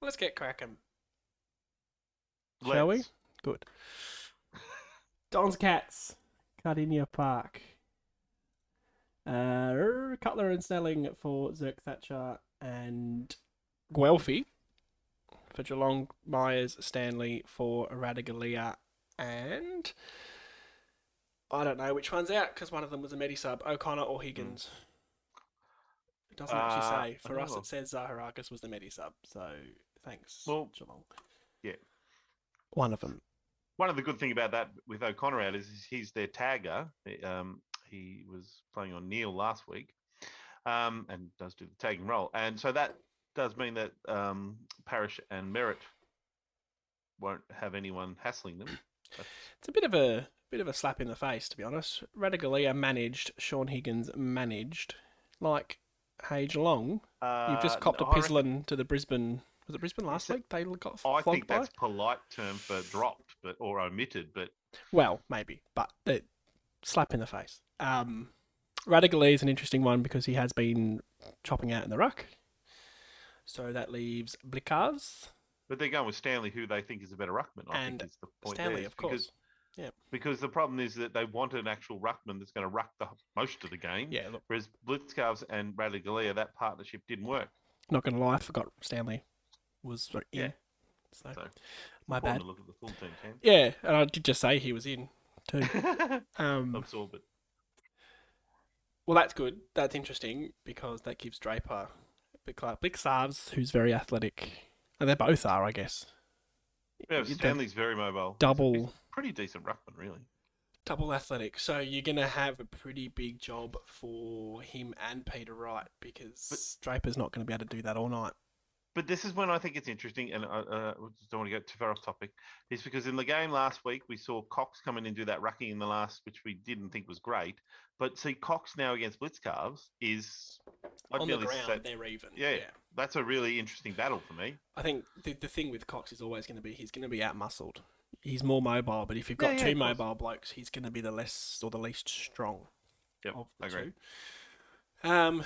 Let's get cracking. Shall we? Let's. Good. Don's Cats, Cardinia Park. Cutler and Snelling for Zerk Thatcher and Guelphy for Geelong, Myers, Stanley for Radagalia, and I don't know which one's out because one of them was a Medisub, O'Connor or Mm. Higgins. It doesn't actually say. For us, Oh, it says Zaharakis was the Medisub, so thanks, well, Geelong. yeah. One of them. One of the good thing about that with O'Connor out is he's their tagger. He was playing on Neil last week, and does do the tagging role, and so that does mean that Parish and Merritt won't have anyone hassling them. That's It's a bit of a slap in the face, to be honest. Radagalia managed, Sean Higgins managed. Like, hey Geelong, you've just copped a I reckon. pizzlin to the Brisbane. Was it Brisbane last Is it, week? They got I flogged think by. that's polite term for dropped, but or omitted, but Well, maybe, but the slap in the face. Radagalia is an interesting one because he has been chopping out in the ruck. So that leaves Blikars but they're going with Stanley, who they think is a better ruckman. I think and is the point there. Stanley, Is of course. Yeah, because the problem is that they want an actual ruckman that's going to ruck the most of the game, yeah. Look, whereas Blitzcarves and Bradley Galea, that partnership didn't work. not gonna lie, I forgot Stanley was Yeah, in. So so it's my important bad. to look at the full team, Yeah, and I did just say he was in too. Cam. Um, Absorb it. well, that's good. That's interesting because that gives Draper Blick Sarves, who's very athletic, and they both are, I guess. Yeah, The Stanley's very mobile. He's double pretty decent ruckman, really. double athletic, so you're gonna have a pretty big job for him and Peter Wright But because Draper's not going to be able to do that all night. But this is when I think it's interesting, and I just don't want to go too far off topic. Is because in the game last week we saw Cox come in and do that rucking in the last, which we didn't think was great. But see, Cox now against Blitzcarves is, I'd On the nearly say, ground, they're even. yeah, Yeah, that's a really interesting battle for me. I think the thing with Cox is always going to be he's going to be out muscled. He's more mobile, but if you've Yeah, got yeah, two of course. mobile blokes, he's going to be the less or the least strong Yep, of the I agree. two. Um,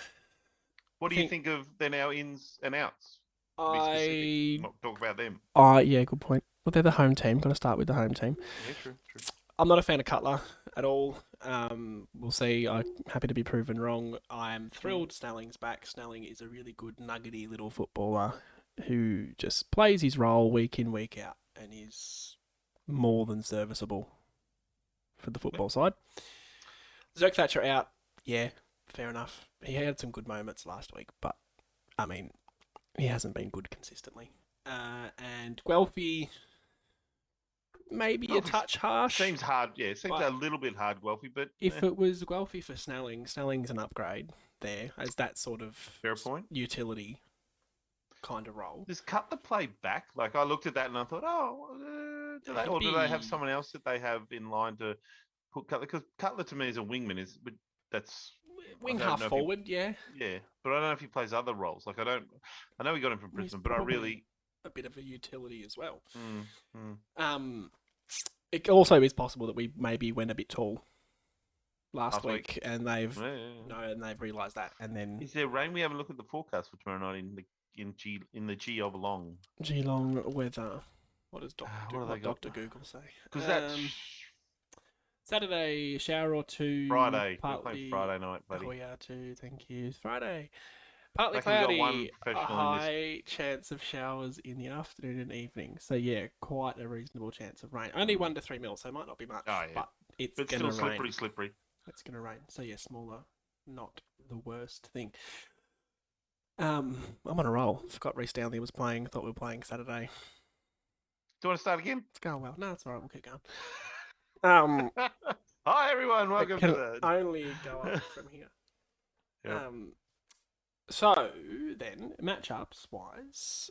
What I do you think think of their now ins and outs? To be specific, I. not talk about them. Yeah, good point. Well, they're the home team. Got to start with the home team. Yeah, true, true. I'm not a fan of Cutler at all. We'll see. I'm happy to be proven wrong. I'm Mm. thrilled Snelling's back. Snelling is a really good, nuggety little footballer who just plays his role week in, week out, and is more than serviceable for the Yep. football side. Zerk Thatcher out. Yeah, fair enough. He had some good moments last week, but I mean, he hasn't been good consistently. And Guelphy, maybe a Well, touch harsh, seems hard. Yeah, seems but a little bit hard, Guelphy, but if it was Guelphy for Snelling, Snelling's an upgrade there as that sort of fair point. utility kind of role. Does Cutler play back? Like I looked at that and I thought, oh, do they, He'd or do they have be someone else that they have in line to put Cutler? Because Cutler to me is a wingman. That's I wing don't half know if he, forward, yeah. yeah, but I don't know if he plays other roles. Like I don't, I know we got him from He's Brisbane, but I probably really, a bit of a utility as well. mm, mm, Um, it also is possible that we maybe went a bit tall last last week. week, and they've Yeah, yeah, yeah. no, and they've realised that, and then Is there rain? We haven't looked at the forecast for tomorrow night in the G of Long. Geelong weather. What does What have they what got? Doctor Google say? Because that's Saturday shower or two, Friday. We're playing partly. Friday night, Oh, buddy. we are too. Thank you. Friday. Partly Lucky we got one cloudy, a professional in this. high chance of showers in the afternoon and evening. So yeah, quite a reasonable chance of rain. Only Mm. 1 to 3 mils, so it might not be much, Oh yeah, but it's but gonna still rain. slippery, slippery. It's gonna rain. So yeah, smaller, not the worst thing. I'm on a roll. Forgot Reece Downley was playing. Thought we were playing Saturday. Do you want to start again? It's going well. No, it's alright. We'll keep going. Um, Hi everyone, it welcome to can the. only go up from here. Yep. So then, matchups wise,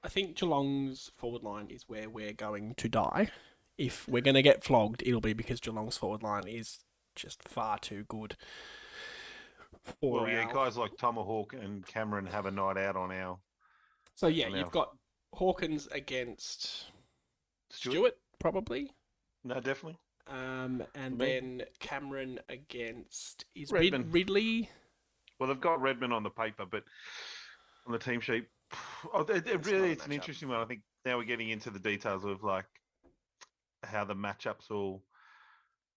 I think Geelong's forward line is where we're going to die. If we're going to get flogged, it'll be because Geelong's forward line is just far too good Well, for yeah, our. guys like Tomahawk and Cameron have a night out So yeah, on you've our got Hawkins against Stuart. Stewart probably, No, definitely for and me. then Cameron against is Redman. Ridley. Well, they've got Redman on the paper, but on the team sheet. Oh, it It's not really, a it's an matchup. interesting one. I think now we're getting into the details of like how the matchups all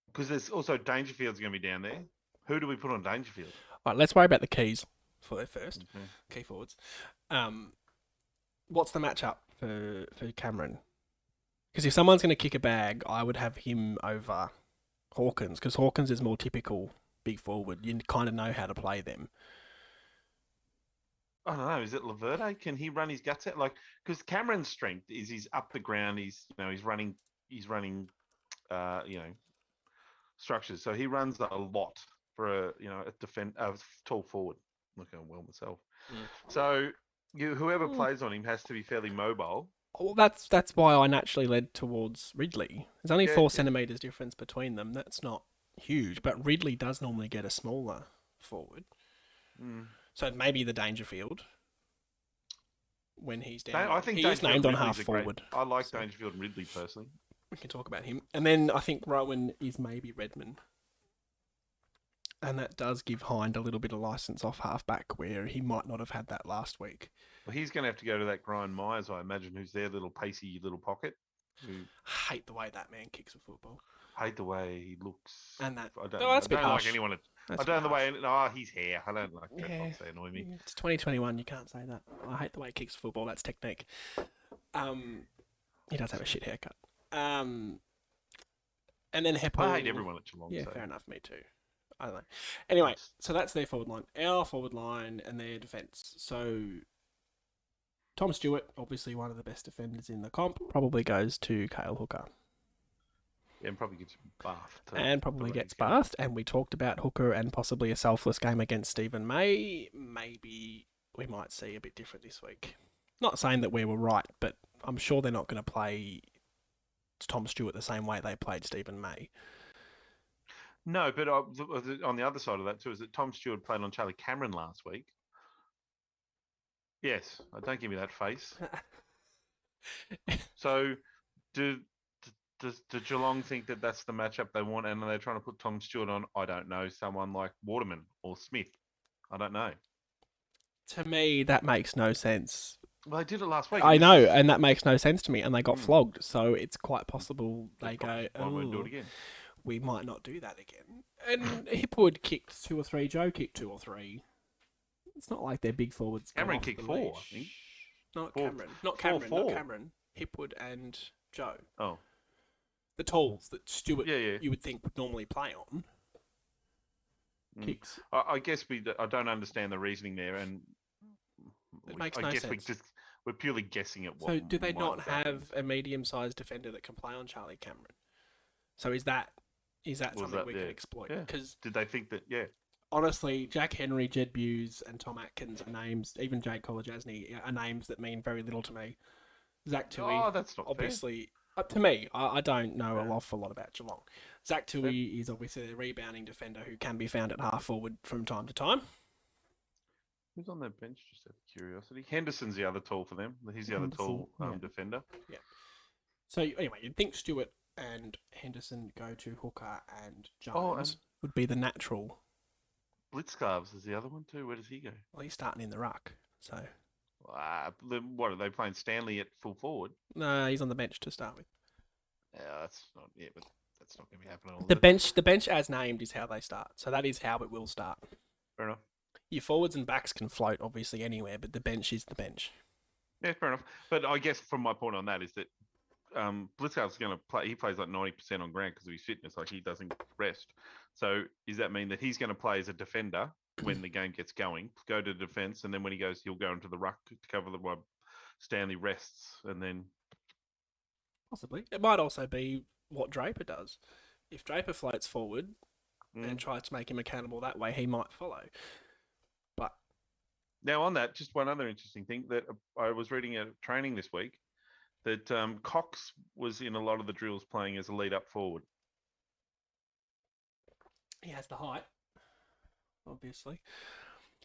because there's also Dangerfield's going to be down there. Who do we put on Dangerfield? Right, let's worry about the keys for it first. Okay. Key forwards. Um, what's the matchup for Cameron? Because if someone's going to kick a bag, I would have him over Hawkins, because Hawkins is more typical big forward. You kind of know how to play them. I don't know. Is it Laverde? Can he run his guts out? Like, because Cameron's strength is he's up the ground. He's running, you know, structures. So he runs a lot for a tall forward. I'm not going well myself. Mm. So whoever plays on him has to be fairly mobile. Well, that's why I naturally led towards Ridley. There's only Yeah, 4 centimeters difference between them. That's not huge, but Ridley does normally get a smaller forward. Mm. So maybe the Dangerfield when he's down I there. think He is Dangerfield named and on half Ridley's a great. forward. I like So Dangerfield and Ridley personally. we can talk about him. And then I think Rowan is maybe Redmond. And that does give Hind a little bit of license off halfback where he might not have had that last week. Well, he's going to have to go to that Brian Myers, I imagine, who's their little pacey little pocket. Who I hate the way that man kicks a football. hate the way he looks. And that. I don't. No, that's I a bit don't like harsh. anyone. That's I a don't bit the way. harsh. Oh, his hair. I don't like that. Yeah, They annoy me. it's 2021. You can't say that. I hate the way he kicks a football. That's technique. He does have a shit haircut. And then Heppel. I hate everyone at Geelong. Yeah, so. fair enough. Me too. I don't know. Anyway, so that's their forward line. Our forward line and their defence. So Tom Stewart, obviously one of the best defenders in the comp, probably goes to Cale Hooker. Yeah, and probably gets bathed. And probably gets bathed. And we talked about Hooker and possibly a selfless game against Stephen May. Maybe we might see a bit different this week. Not saying that we were right, but I'm sure they're not going to play Tom Stewart the same way they played Stephen May. No, but on the other side of that too is that Tom Stewart played on Charlie Cameron last week. Yes, don't give me that face. So, does Geelong think that that's the matchup they want, and they're trying to put Tom Stewart on? I don't know, someone like Waterman or Smith. I don't know. To me, that makes no sense. Well, they did it last week. I know, and that makes no sense to me, and they got flogged, so it's quite possible they go, I won't do it again. We might not do that again. And Hipwood kicked 2 or 3, Joe kicked 2 or 3. It's not like they're big forwards. Cameron kicked 4, I think. Not Cameron. Not Cameron. Hipwood and Joe. Oh. The talls that Stewart, yeah. you would think, would normally play on. Kicks. I guess I don't understand the reasoning there, and it makes no sense. We're purely guessing at what. So, do they not have a medium-sized defender that can play on Charlie Cameron? So, is that something we can exploit? Because did they think that? Yeah. Honestly, Jack Henry, Jed Buse, and Tom Atkins are names. Even Jade Kolajasny are names that mean very little to me. Zach Tui. Oh, that's not obviously. To me, I don't know an awful lot about Geelong. Zach Tui is obviously a rebounding defender who can be found at half forward from time to time. Who's on their bench? Just out of curiosity. Henderson's the other tall for them. He's the other tall defender. Yeah. So anyway, you'd think Stewart and Henderson go to Hooker and Jones would be the natural. Blitzcarves is the other one too. Where does he go? Well, he's starting in the ruck. So. What are they playing? Stanley at full forward? No, he's on the bench to start with. Yeah, that's not. Yeah, but that's not going to be happening. The bench as named is how they start. So that is how it will start. Fair enough. Your forwards and backs can float obviously anywhere, but the bench is the bench. Yeah, fair enough. But I guess from my point on that is that Blitzcarv's going to play. He plays like 90% on ground because of his fitness. Like he doesn't rest. So does that mean that he's going to play as a defender when the game gets going? Go to defence, and then when he goes, he'll go into the ruck to cover the Stanley rests, and then possibly it might also be what Draper does. If Draper floats forward and tries to make him accountable that way, he might follow. But now on that, just one other interesting thing that I was reading at training this week, that Cox was in a lot of the drills playing as a lead-up forward. He has the height, obviously.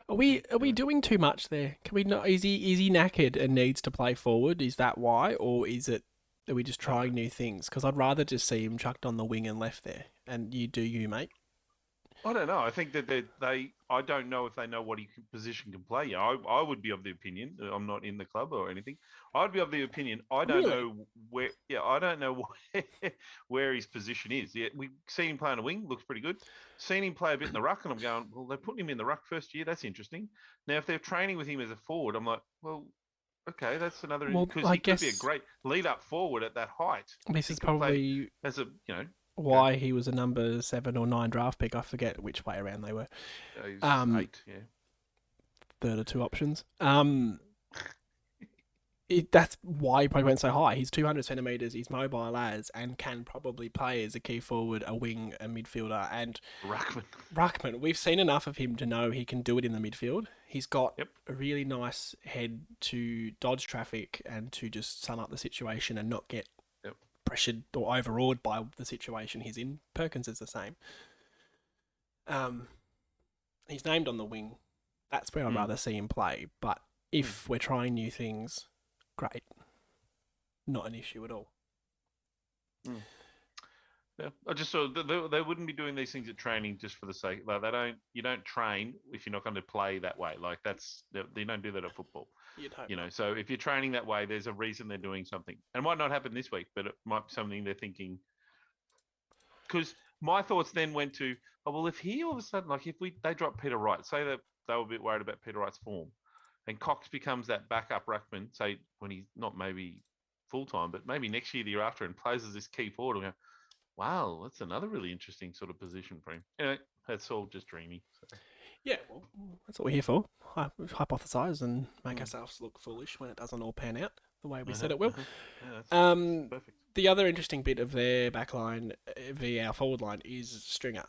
Are we doing too much there? Can we not? Is he knackered and needs to play forward? Is that why, or are we just trying new things? Because I'd rather just see him chucked on the wing and left there, and you do you, mate. I don't know. I think that I don't know if they know what position can play. Yeah, I would be of the opinion. I'm not in the club or anything. I'd be of the opinion. I don't Really? know where. Yeah, I don't know where his position is. Yeah, we've seen him play on a wing. Looks pretty good. Seen him play a bit in the ruck, and I'm going, well, they put him in the ruck first year. That's interesting. Now, if they're training with him as a forward, I'm like, well, okay, that's another Well, because I he could be a guess great lead up forward at that height. this He is could play probably as a go. why he was a number 7 or 9 draft pick. I forget which way around they were. He's Um, 8. Yeah. third of two options. That's why he probably went so high. He's 200 centimeters. He's mobile as and can probably play as a key forward, a wing, a midfielder, and Ruckman. Ruckman. We've seen enough of him to know he can do it in the midfield. He's got Yep. a really nice head to dodge traffic and to just sum up the situation and not get Yep. pressured or overawed by the situation he's in. Perkins is the same. He's named on the wing. That's where I'd rather see him play. But if we're trying new things, great. Not an issue at all. Yeah, I just saw they wouldn't be doing these things at training just for the sake. Like you don't train if you're not going to play that way. Like they don't do that at football. You'd hope You know, so if you're training that way, there's a reason they're doing something. And it might not happen this week, but it might be something they're thinking. Because my thoughts then went to, oh well, if he all of a sudden, like if they drop Peter Wright, say that they were a bit worried about Peter Wright's form, and Cox becomes that backup ruckman, say when he's not maybe full time, but maybe next year, the year after, and plays as this key forward, we go, wow, that's another really interesting sort of position for him. Anyway, that's all just dreamy. So. Yeah, well, that's what we're here for. Hypothesize and make ourselves look foolish when it doesn't all pan out the way we said it will. Yeah, that's perfect. The other interesting bit of their backline via our forward line is Stringer.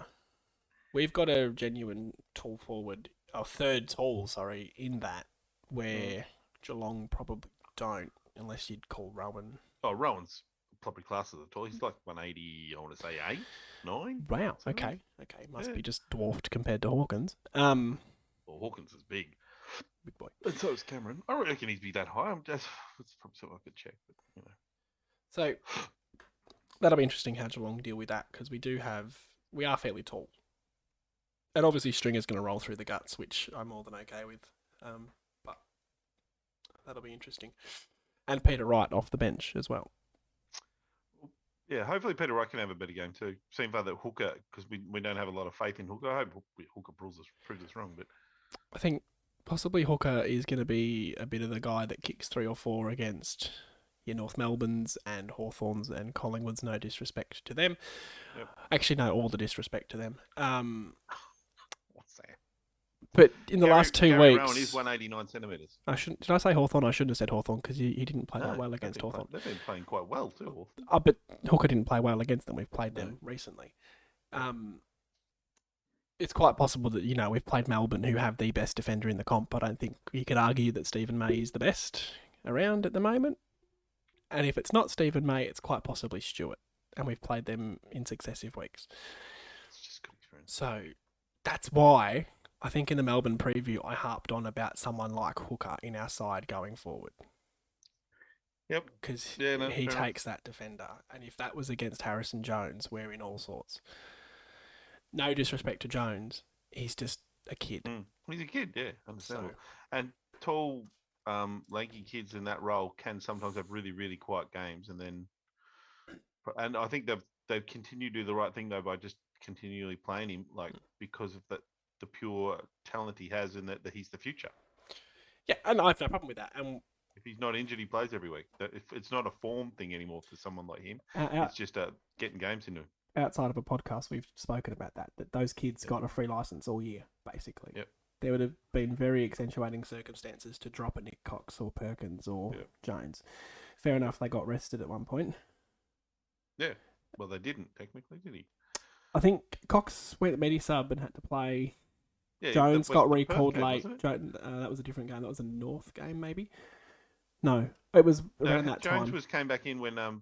We've got a genuine tall forward, third tall, sorry, in that where Geelong probably don't, unless you'd call Rowan. Oh, Rowan's probably classed as a tall. He's like 180, I want to say 8, 9. Wow, something. okay. Must be just dwarfed compared to Hawkins. Well, Hawkins is big. Big boy. And so is Cameron. I don't reckon he'd be that high. It's probably something I could check, but you know. So that'll be interesting how Geelong deal with that because we are fairly tall. And obviously Stringer's going to roll through the guts, which I'm more than okay with. But that'll be interesting. And Peter Wright off the bench as well. Yeah, hopefully Peter Wright can have a better game too. Seems like that Hooker, because we don't have a lot of faith in Hooker. I hope Hooker proves us wrong, but I think possibly Hooker is going to be a bit of the guy that kicks 3 or 4 against your North Melbournes and Hawthorns and Collingwoods. No disrespect to them. Yep. Actually, no, all the disrespect to them. What's that? But in the last 2 Gary weeks, Rowan is 189 centimeters. Did I say Hawthorn? I shouldn't have said Hawthorn because he didn't play that well against Hawthorn. They've been playing quite well too. But Hooker didn't play well against them. We've played them recently. It's quite possible that we've played Melbourne, who have the best defender in the comp. I don't think you could argue that Stephen May is the best around at the moment. And if it's not Stephen May, it's quite possibly Stewart. And we've played them in successive weeks. It's just good experience. So that's why I think in the Melbourne preview, I harped on about someone like Hooker in our side going forward. Yep. Because he takes that defender. And if that was against Harrison Jones, we're in all sorts. No disrespect to Jones. He's just a kid. He's a kid, yeah. Understandable. And tall, lanky kids in that role can sometimes have really, really quiet games. And I think they've continued to do the right thing, though, by just continually playing him, because of the pure talent he has and that he's the future. Yeah, and I have no problem with that. And if he's not injured, he plays every week. It's not a form thing anymore for someone like him. It's just getting games into him. Outside of a podcast, we've spoken about that those kids got a free license all year, basically. Yep. There would have been very accentuating circumstances to drop a Nick Cox or Perkins or Jones. Fair enough, they got rested at one point. Yeah. Well, they didn't, technically, did he? I think Cox went medi-sub and had to play. Yeah, Jones got recalled game, late. That was a different game. That was a North game, maybe? No, it was around that time. Jones came back in when 2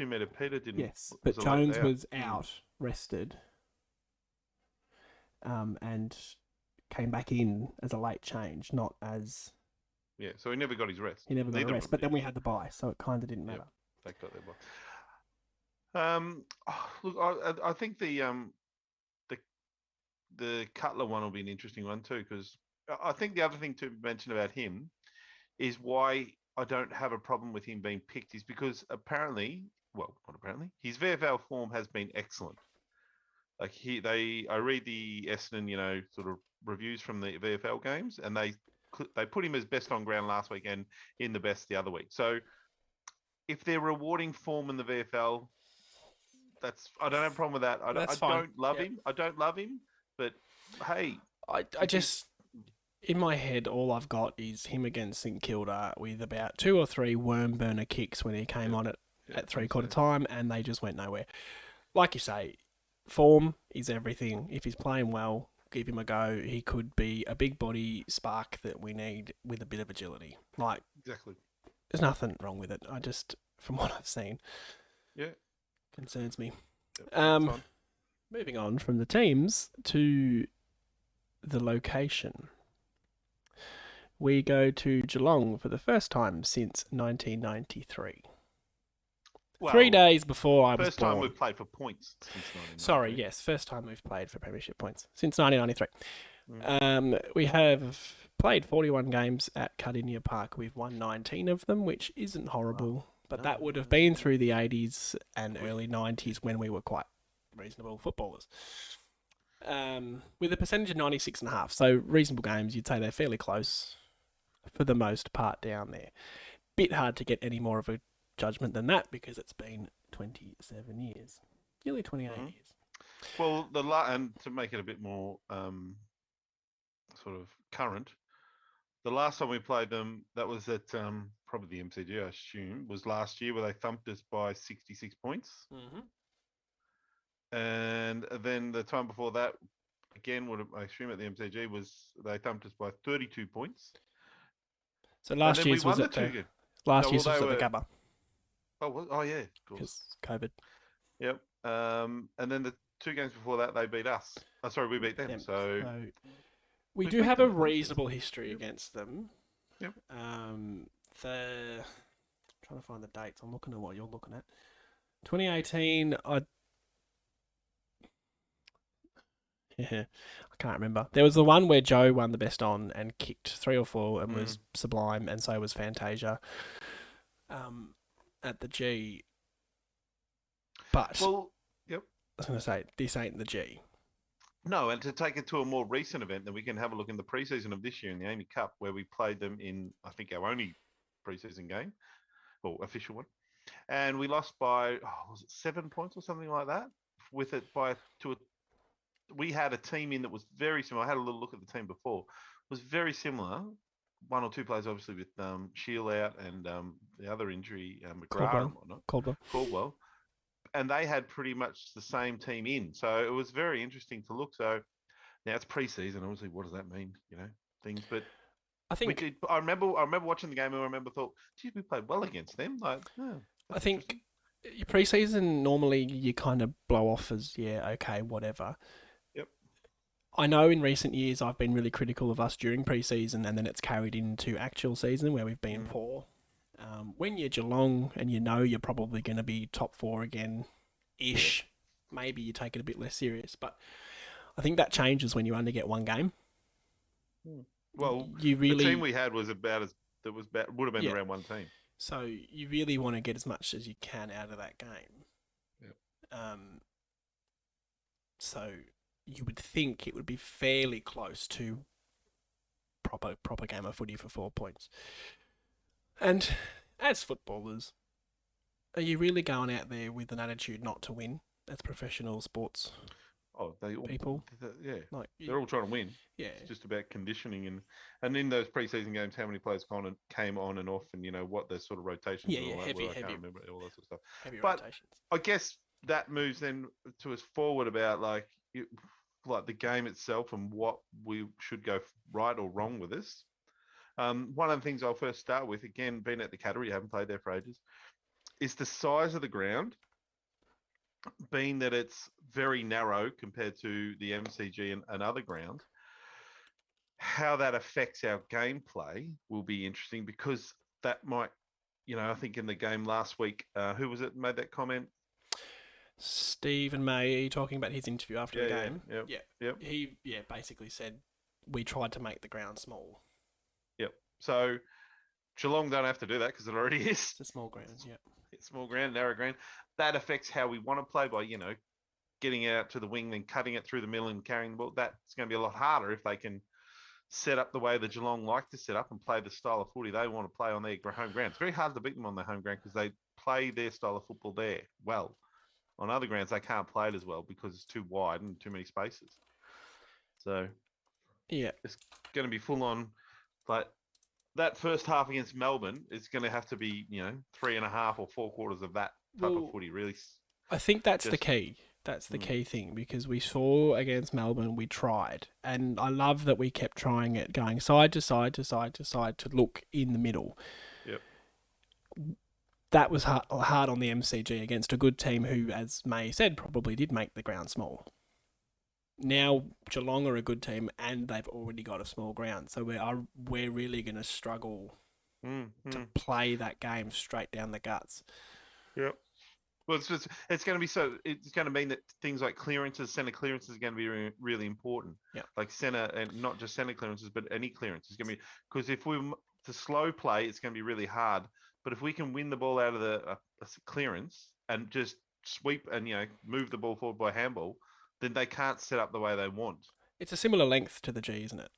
metre Peter didn't. Yes, but Jones was out, rested, and came back in as a late change, not as... Yeah, so he never got his rest. He never got a rest, but then we had the bye, so it kind of didn't matter. They got their Look, I think the the Cutler one will be an interesting one too, because I think the other thing to mention about him is why I don't have a problem with him being picked is because apparently, well, not apparently, his VFL form has been excellent. Like I read the Essendon, sort of reviews from the VFL games, and they put him as best on ground last week and in the best the other week. So if they're rewarding form in the VFL, I don't have a problem with that. I That's fine. don't love Yeah. him. I don't love him, but hey, I if he's just in my head, all I've got is him against St Kilda with about 2 or 3 worm burner kicks when he came yeah, on it yeah, at I'd 3/4 say, time, and they just went nowhere. Like you say, form is everything. If he's playing well, give him a go. He could be a big body spark that we need with a bit of agility. Like, exactly. there's nothing wrong with it. I just, from what I've seen, Yeah, concerns me. yep, that's Um, fine. moving on from the teams to the location. We go to Geelong for the first time since 1993. 3 Well, days before I was first time born. we've played for points since Sorry, 1993. yes, first time we've played for Premiership points since 1993. Mm. We have played 41 games at Cardinia Park. We've won 19 of them, which isn't Wow. horrible, but No, that would no, have that's been good. through the 80s and We, early 90s when we were quite reasonable footballers. With a percentage of 96.5, so reasonable games, you'd say they're fairly close for the most part down there. Bit hard to get any more of a judgment than that because it's been 27 years, nearly 28 mhm. years. Well, and to make it a bit more sort of current, the last time we played them, that was at probably the MCG, I assume, was last year where they thumped us by 66 points. Mm-hmm. And then the time before that, again, I assume at the MCG, was they thumped us by 32 points. So And last then we year's was won the at two the games. last No, well, year's they was at the were, Gabba oh, yeah, of course. because COVID. Yep. And then the two games before that, they beat us. Oh, sorry, we beat them. Them. So So we we've do beat have a them twice. Yes. reasonable history Yep. against them. Yep. The I'm trying to find the dates. I'm looking at what you're looking at. 2018. Yeah, I can't remember. There was the one where Joe won the best on and kicked 3 or 4 and Mm. was sublime, and so was Fantasia at the G. But Well, yep. I was going to say, this ain't the G. No, and to take it to a more recent event, then we can have a look in the preseason of this year in the Amy Cup, where we played them in, I think, our only preseason game, or official one, and we lost by was it 7 points or something like that? With it by to a, we had a team in that was very similar. I had a little look at the team before, was very similar. One or two players, obviously, with Shield out and the other injury, McGrath and Caldwell. whatnot, Caldwell. Caldwell, and they had pretty much the same team in. So it was very interesting to look. So now it's pre-season. Obviously, what does that mean? Things. But I we think did. I remember watching the game, and I remember thought, geez, we played well against them. Like, oh, I that's think interesting. your preseason normally you kind of blow off as yeah, okay, whatever. Yep. I know in recent years I've been really critical of us during preseason, and then it's carried into actual season where we've been Mm. poor. When you're Geelong and you know you're probably going to be top 4 again, Yep. ish, maybe you take it a bit less serious. But I think that changes when you only get one game. Mm. Well, You the team really, we had was about as that was about would have been yeah. around one team. So you really want to get as much as you can out of that game. Yep. Um, so you would think it would be fairly close to proper game of footy for 4 points. And as footballers, are you really going out there with an attitude not to win as professional sports Oh, they all, people? yeah, Like, they're all trying to win. yeah, It's just about conditioning and in those preseason games, how many players came on and off, and what their sort of rotations yeah, and yeah, all that heavy, were. I can't heavy, remember all that sort of stuff. heavy But rotations. I guess that moves then to us forward about like the game itself and what we should go right or wrong with this. One of the things I'll first start with, again, being at the Cattery, haven't played there for ages, is the size of the ground, being that it's very narrow compared to the MCG and other grounds. How that affects our gameplay will be interesting because that might, I think in the game last week, who was it made that comment? Stephen May, are you talking about his interview after the Yeah, yeah, game? yep, Yeah. yep, He basically said we tried to make the ground small. yep. So Geelong don't have to do that because it already is. It's a small ground, yeah. It's small ground, narrow ground. That affects how we want to play by, getting it out to the wing, then cutting it through the middle and carrying the ball. That's going to be a lot harder if they can set up the way the Geelong like to set up and play the style of footy they want to play on their home ground. It's very hard to beat them on their home ground because they play their style of football there well. On other grounds, they can't play it as well because it's too wide and too many spaces. So Yeah. it's going to be full on. But that first half against Melbourne is going to have to be, 3.5 or 4 quarters of that type of Well, footy. Really, I think that's the just key. That's the mm, key thing because we saw against Melbourne, we tried. And I love that we kept trying it, going side to side to side to side to look in the middle. yep, That was hard on the MCG against a good team who, as May said, probably did make the ground small. Now Geelong are a good team and they've already got a small ground, so we're really going to struggle to play that game straight down the guts. yep. Well, it's going to be it's going to mean that things like clearances, center clearances, are going to be really important. Yeah. Like center, and not just center clearances, but any clearance is going to be, because if we to slow play, it's going to be really hard. But if we can win the ball out of the clearance and just sweep and move the ball forward by handball, then they can't set up the way they want. It's a similar length to the G, isn't it?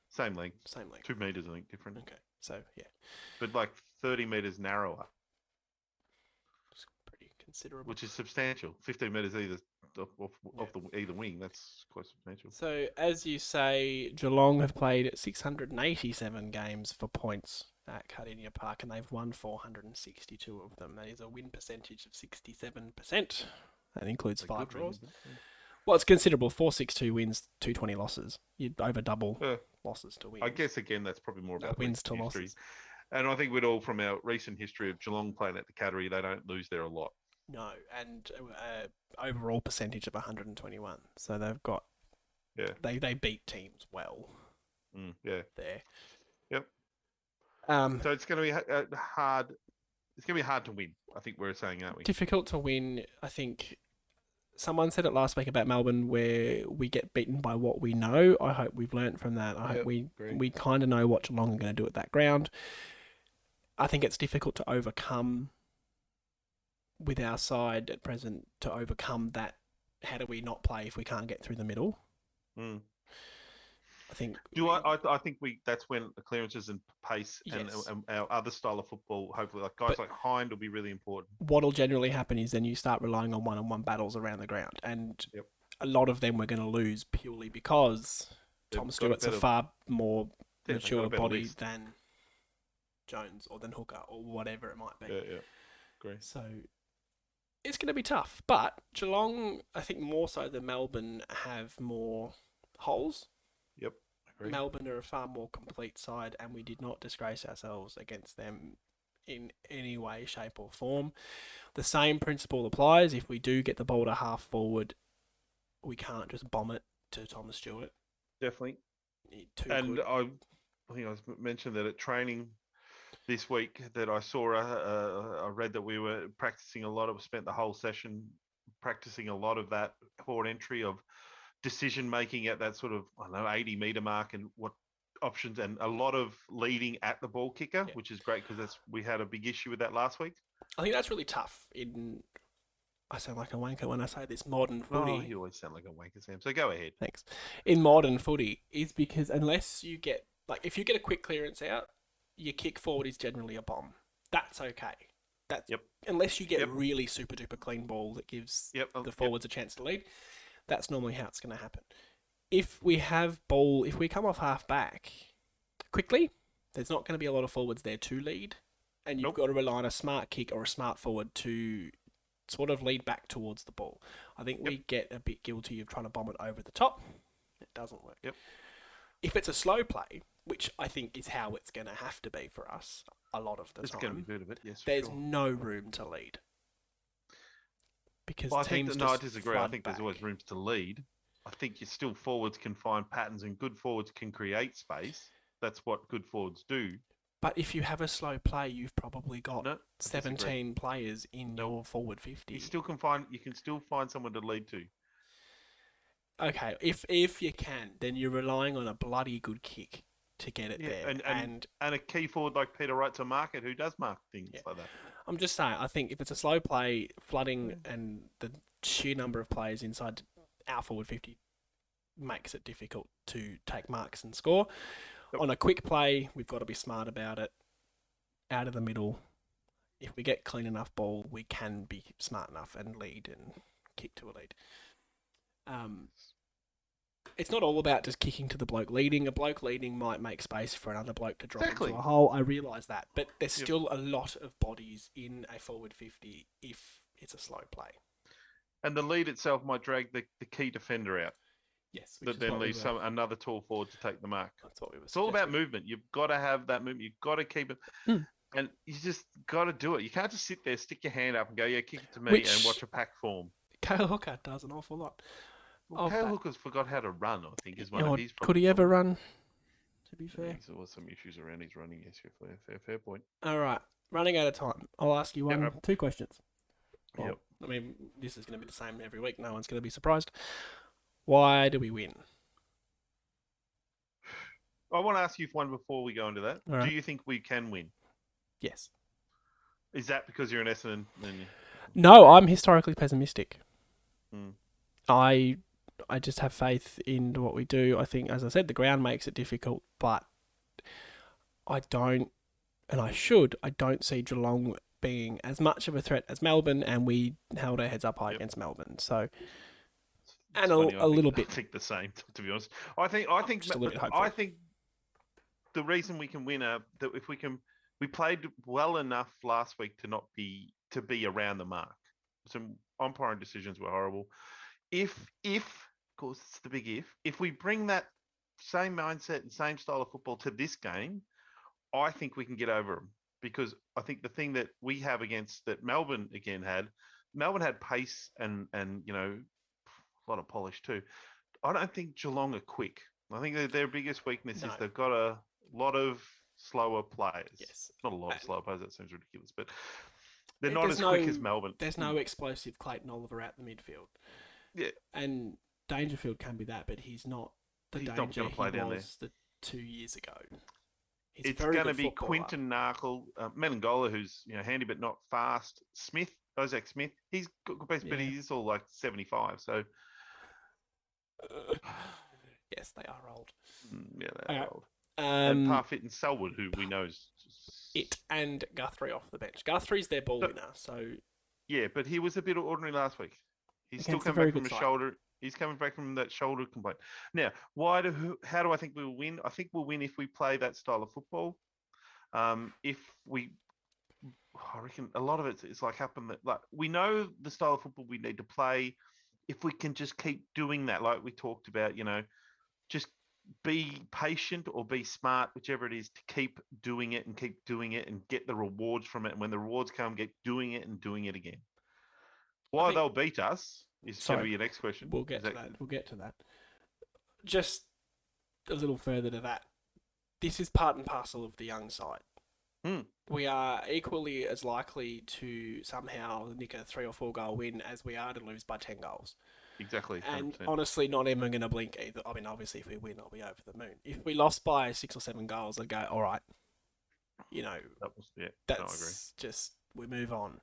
Same length, Same length. 2 meters, I think, different. Okay, so yeah, But like 30 meters narrower, it's pretty considerable. which is substantial. 15 meters either off the either wing. That's quite substantial. So as you say, Geelong have played 687 games for points at Cardinia Park, and they've won 462 of them. That is a win percentage of 67%. That includes 5 draws. Well, it's considerable. 462 wins, 220 losses. You'd over double losses to wins. I guess, again, that's probably more about wins to history. losses. And I think we'd all, from our recent history of Geelong playing at the Cattery, they don't lose there a lot. No, and overall percentage of 121. So they've got... Yeah. They beat teams well. Yeah. There. Yep. So it's going to be hard. It's going to be hard to win, I think we're saying, aren't we? Difficult to win, I think. Someone said it last week about Melbourne where we get beaten by what we know. I hope we've learnt from that. I hope we kind of know what Geelong are going to do at that ground. I think it's difficult to overcome with our side at present, to overcome that. How do we not play if we can't get through the middle? I think. I think that's when the clearances and pace and our other style of football, hopefully, like guys like Hind, will be really important. What'll generally happen is then you start relying on one-on-one battles around the ground, and a lot of them we're going to lose purely because Tom Stewart's a far more mature body than Jones or than Hooker or whatever it might be. Yeah, great. So it's going to be tough, but Geelong, I think more so than Melbourne, have more holes. Yep, agree. Melbourne are a far more complete side, and we did not disgrace ourselves against them in any way, shape, or form. The same principle applies. If we do get the ball to half forward, we can't just bomb it to Thomas Stewart. Definitely. I think I mentioned that at training this week that I saw, I read that we were practicing a lot of, spent the whole session practicing a lot of that forward entry of decision making at that sort of 80-meter mark and what options, and a lot of leading at the ball kicker, which is great because we had a big issue with that last week. I think that's really tough I sound like a wanker when I say this, modern footy. Oh, you always sound like a wanker, Sam. So go ahead. Thanks. In modern footy is because unless you get, if you get a quick clearance out, your kick forward is generally a bomb. That's okay. Unless you get a really super duper clean ball that gives the forwards a chance to lead. That's normally how it's going to happen. If we come off half back quickly, there's not going to be a lot of forwards there to lead, and you've got to rely on a smart kick or a smart forward to sort of lead back towards the ball. I think we get a bit guilty of trying to bomb it over the top. It doesn't work. If it's a slow play, which I think is how it's going to have to be for us a lot of the time, it's going to be a bit of it, yes. There's no room to lead. Because I disagree. I think there's always room to lead. I think still forwards can find patterns, and good forwards can create space. That's what good forwards do. But if you have a slow play, you've probably got No, I disagree. 17 players in No, your forward 50. you can still find someone to lead to. Okay, if you can, then you're relying on a bloody good kick to get it Yeah, there. And and a key forward like Peter Wright to market who does mark things yeah, like that. I'm just saying, I think if it's a slow play, flooding Yeah. and the sheer number of players inside our forward 50 makes it difficult to take marks and score. Yep. On a quick play, we've got to be smart about it. Out of the middle, if we get clean enough ball, we can be smart enough and lead and kick to a lead. It's not all about just kicking to the bloke leading. A bloke leading might make space for another bloke to drop Exactly. into a hole. I realise that. But there's Yep. still a lot of bodies in a forward 50 if it's a slow play. And the lead itself might drag the key defender out. Yes, That then leaves another tall forward to take the mark. That's what we were. It's all about movement. You've got to have that movement. You've got to keep it, and you just got to do it. You can't just sit there, stick your hand up, and go, "Yeah, kick it to me," and watch a pack form. Kale Hooker does an awful lot. Well, Kale Hooker's forgot how to run. I think is one of his. Could he ever run? To be fair, there was some issues around his running. Yes, fair point. All right, running out of time. I'll ask you two questions. Well, yep. I mean, this is going to be the same every week. No one's going to be surprised. Why do we win? I want to ask you one before we go into that. Right. Do you think we can win? Yes. Is that because you're an Essendon? No, I'm historically pessimistic. Hmm. I just have faith in what we do. I think, as I said, the ground makes it difficult, but I don't see Geelong being as much of a threat as Melbourne, and we held our heads up high against Melbourne. So, and a little bit. I think the same, to be honest. I think the reason we can win that if we played well enough last week to be around the mark. Some umpiring decisions were horrible. If of course it's the big if we bring that same mindset and same style of football to this game, I think we can get over them. Because I think the thing that we have against that Melbourne had pace and a lot of polish too. I don't think Geelong are quick. I think their biggest weakness is they've got a lot of slower players. Yes. Not a lot of slower players, that seems ridiculous, but they're not as quick as Melbourne. There's no explosive Clayton Oliver out the midfield. Yeah. And Dangerfield can be that, but he's not the Danger he was 2 years ago. It's going to be Quinton Narkle, Menangola, who's handy but not fast. Isaac Smith, he's got good pace, but he's all like 75. So yes, they are old. Yeah, they are old. And Parfitt and Selwood, who we know is and Guthrie off the bench. Guthrie's their ball winner, so yeah, but he was a bit ordinary last week. He's still coming back from a shoulder. He's coming back from that shoulder complaint. Now, how do I think we'll win? I think we'll win if we play that style of football. I reckon a lot of it's like we know the style of football we need to play. If we can just keep doing that, like we talked about, just be patient or be smart, whichever it is, to keep doing it and get the rewards from it. And when the rewards come, get doing it and doing it again. Why they'll beat us is going to be your next question. We'll get to that. Just a little further to that. This is part and parcel of the young side. We are equally as likely to somehow nick a 3 or 4 goal win as we are to lose by 10 goals. Exactly. 100%. And honestly, not even going to blink either. I mean, obviously, if we win, I'll be over the moon. If we lost by 6 or 7 goals, I'd go, all right. That's just, we move on.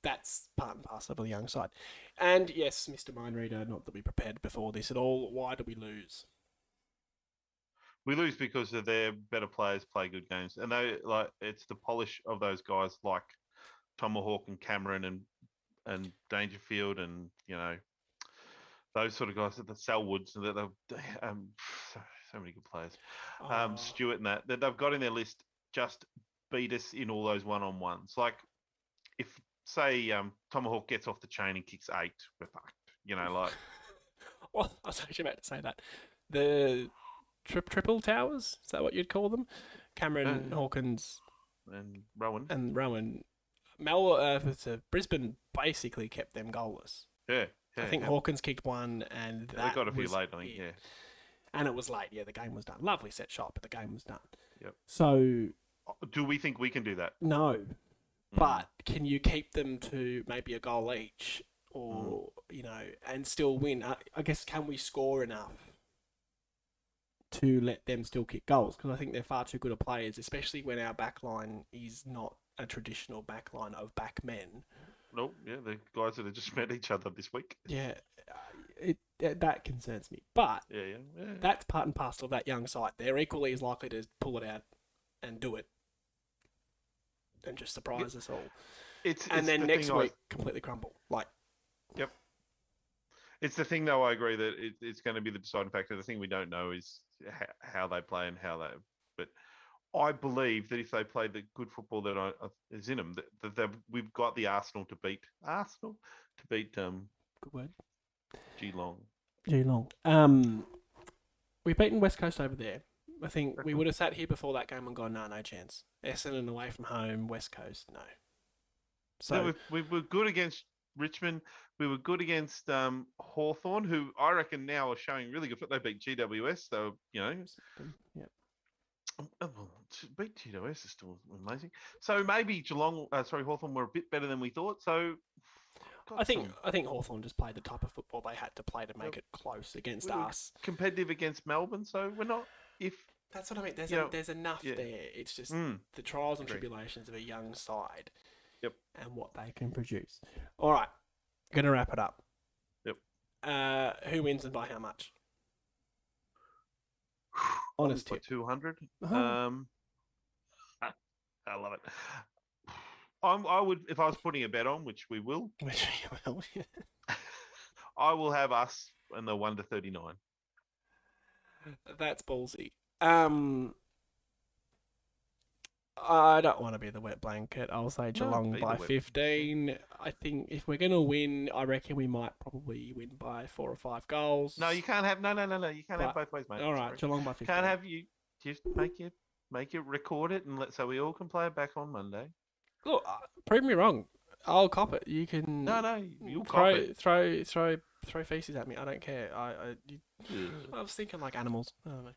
That's part and parcel of the young side. And yes, Mr. Mindreader, not that we prepared before this at all. Why do we lose? We lose because of their better players play good games, and it's the polish of those guys like Tomahawk and Cameron and Dangerfield and those sort of guys, the Selwoods, that so many good players. Stewart and that they've got in their list just beat us in all those one-on-ones. Like if say Tomahawk gets off the chain and kicks 8, we're fucked. Well, I was actually about to say that the triple towers, is that what you'd call them? Cameron, Hawkins, and Rowan. Brisbane basically kept them goalless. Yeah. I think Hawkins kicked one, and they got a few late, I think. Yeah. And it was late. Yeah, the game was done. Lovely set shot, but the game was done. Yep. So Do we think we can do that? No, Mm, but can you keep them to maybe a goal each, mm. or and still win? I guess can we score enough to let them still kick goals? Because I think they're far too good of players, especially when our backline is not a traditional backline of back men. No, yeah, the guys that have just met each other this week. Yeah, that concerns me. But Yeah, yeah, yeah. that's part and parcel of that young side. They're equally as likely to pull it out and do it and just Yeah, surprise us all. And it's then the next thing week, completely crumble. Like, yep. It's the thing though. I agree that it's going to be the deciding factor. The thing we don't know is how they play and how they. But I believe that if they play the good football that is in them, that we've got the Arsenal to beat good word. Geelong. Geelong. We've beaten West Coast over there. I think we Reckon? would have sat here before that game and gone, no, no chance. Essendon away from home, West Coast, no. No, So we were good against Richmond. We were good against Hawthorn, who I reckon now are showing really good. They beat GWS, so yeah. to beat GWS is still amazing. So maybe Hawthorn were a bit better than we thought. So I got think some. I think Hawthorn just played the type of football they had to play to Uh, make it close against we were us. competitive against Melbourne, so we're not. If That's what I mean. you know, There's enough yeah, there. It's just mm, the trials and agree. tribulations of a young side Yep, and what they can produce. All right, gonna wrap it up. yep. Who wins and by how much? I was Honest by tip. 200. Oh. I love it. I would, if I was putting a bet on, which we will, Well, I will have us in the 1 to 39. that's ballsy. Um, I don't want to be the wet blanket. I'll say No, Geelong be the by web. Yeah. 15. I think if we're going to win, I reckon we might probably win by 4 or 5 goals. No, you can't have no. You can't have But, both ways, mate. all right, Sorry, Geelong by can't 15. have you. Just make it, record it, and so we all can play it back on Monday. Look, prove me wrong. I'll cop it. You No, can no, you'll cop it. throw feces at me. I don't care. I was thinking like animals. I don't know.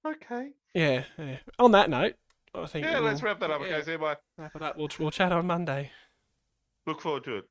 Okay. Yeah, yeah. On that note, I think Yeah, let's we'll wrap that up. Okay, yeah see you. Bye. wrap it up. We'll chat on Monday. Look forward to it.